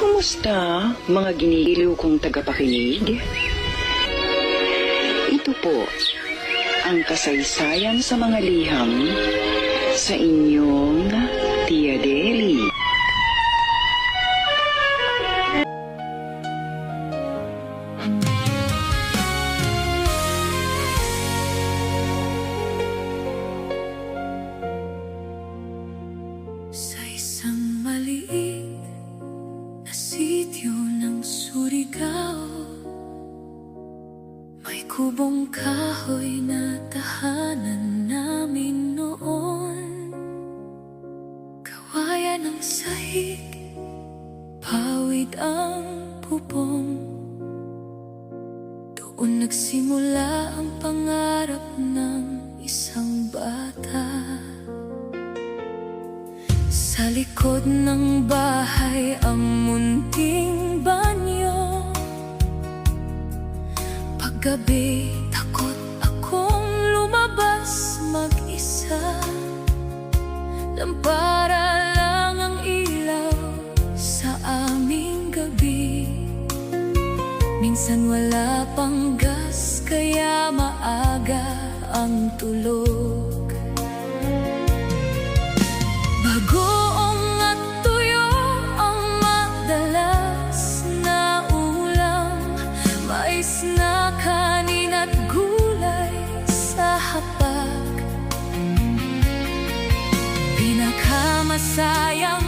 Kumusta, mga ginigiliw kong tagapakinig? Ito po, ang kasaysayan sa mga liham sa inyong Tia Deli. Sa isang maliit na sityo ng Surigao, may kubong kahoy na tahanan namin noon. Kawayan ng sahig, pawid ang bubong. Doon nagsimula ang pangarap ng isang bata. Sa likod ng bahay ang munting banyo. Paggabi, takot akong lumabas mag-isa. Lampara lang ang ilaw sa aming gabi. Minsan wala pang gas, kaya maaga ang tulog. Bagoong at tuyo ang madalas na ulam. Mais na kanin at gulay sa hapag. Pinakamasayang